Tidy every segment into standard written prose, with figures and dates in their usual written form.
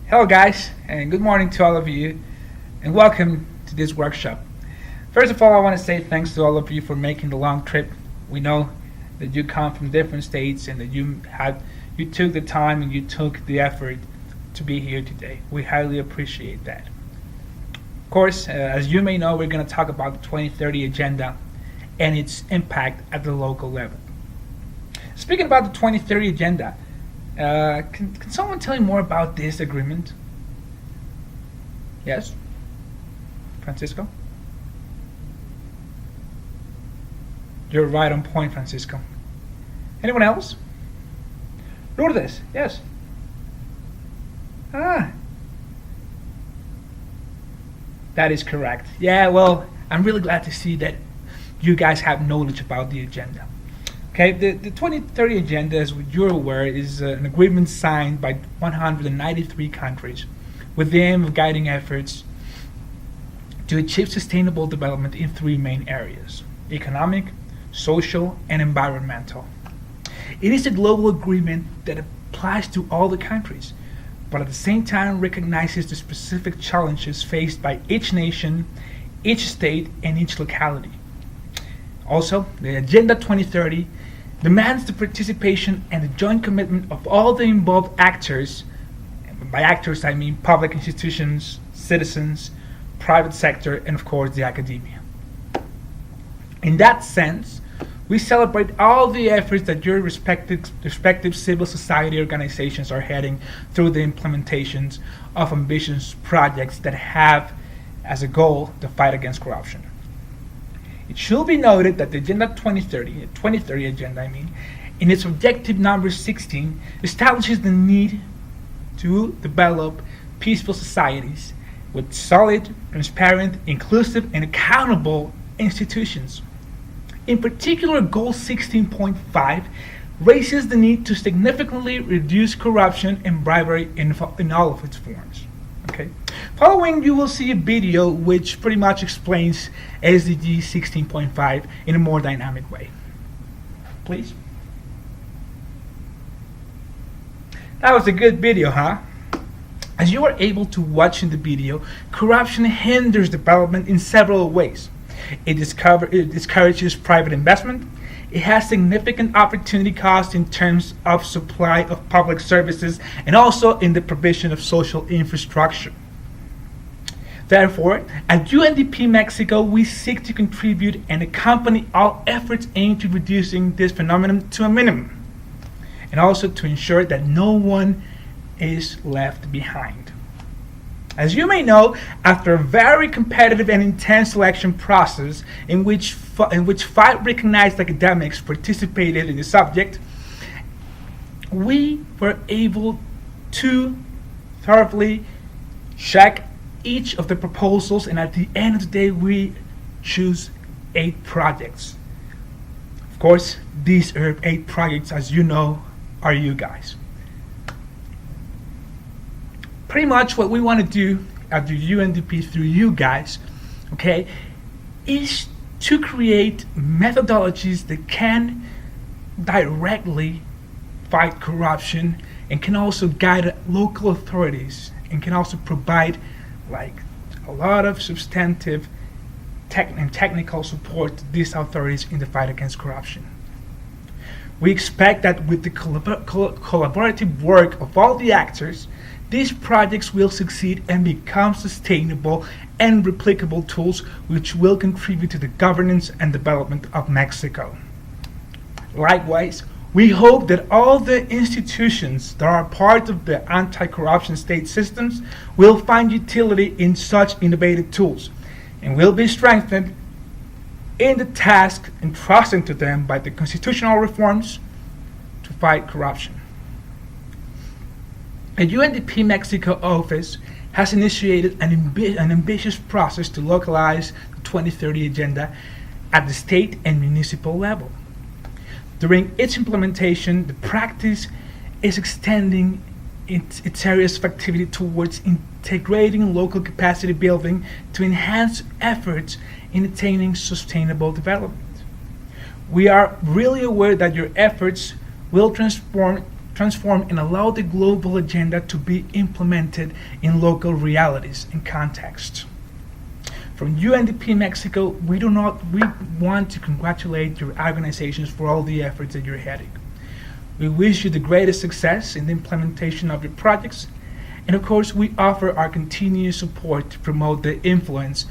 Hello, guys, and good morning to all of you, and welcome to this workshop. First of all, I want to say thanks to all of you for making the long trip. We know that you come from different states and that you took the time and you took the effort to be here today. We highly appreciate that. Of course, as you may know, we're going to talk about the 2030 agenda and its impact at the local level. Speaking about the 2030 agenda, can someone tell me more about this agreement? Yes? Francisco? You're right on point, Francisco. Anyone else? Lourdes, yes. Ah. That is correct. Yeah, well, I'm really glad to see that you guys have knowledge about the agenda. Okay, the 2030 agenda, as you're aware, is an agreement signed by 193 countries with the aim of guiding efforts to achieve sustainable development in three main areas: economic, social, and environmental. It is a global agreement that applies to all the countries, but at the same time recognizes the specific challenges faced by each nation, each state, and each locality. Also, the Agenda 2030 demands the participation and the joint commitment of all the involved actors. By actors, I mean public institutions, citizens, private sector, and of course the academia. In that sense, we celebrate all the efforts that your respective civil society organizations are heading through the implementations of ambitious projects that have as a goal the fight against corruption. It should be noted that the Agenda 2030 agenda, in its objective number 16, establishes the need to develop peaceful societies with solid, transparent, inclusive, and accountable institutions. In particular, Goal 16.5 raises the need to significantly reduce corruption and bribery in all of its forms. Okay. Following, you will see a video which pretty much explains SDG 16.5 in a more dynamic way. Please. That was a good video, huh? As you are able to watch in the video, corruption hinders development in several ways. It discourages private investment. It has significant opportunity costs in terms of supply of public services and also in the provision of social infrastructure. Therefore, at UNDP Mexico, we seek to contribute and accompany all efforts aimed at reducing this phenomenon to a minimum, and also to ensure that no one is left behind. As you may know, after a very competitive and intense selection process in which five recognized academics participated in the subject, we were able to thoroughly check each of the proposals, and at the end of the day we choose 8 projects. Of course, these 8 projects, as you know, are you guys. Pretty much what we want to do at the UNDP through you guys, okay, is to create methodologies that can directly fight corruption and can also guide local authorities and can also provide a lot of substantive and technical support to these authorities in the fight against corruption. We expect that with the collaborative work of all the actors, these projects will succeed and become sustainable and replicable tools which will contribute to the governance and development of Mexico. Likewise, we hope that all the institutions that are part of the anti-corruption state systems will find utility in such innovative tools and will be strengthened in the task entrusted to them by the constitutional reforms to fight corruption. A UNDP Mexico office has initiated an ambitious process to localize the 2030 agenda at the state and municipal level. During its implementation, the practice is extending its areas of activity towards integrating local capacity building to enhance efforts in attaining sustainable development. We are really aware that your efforts will transform transform and allow the global agenda to be implemented in local realities and contexts. From UNDP Mexico, we want to congratulate your organizations for all the efforts that you're heading. We wish you the greatest success in the implementation of your projects, and of course, we offer our continued support to promote the incidence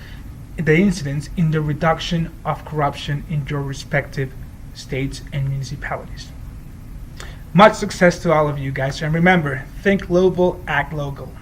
in the reduction of corruption in your respective states and municipalities. Much success to all of you guys, and remember, think global, act local.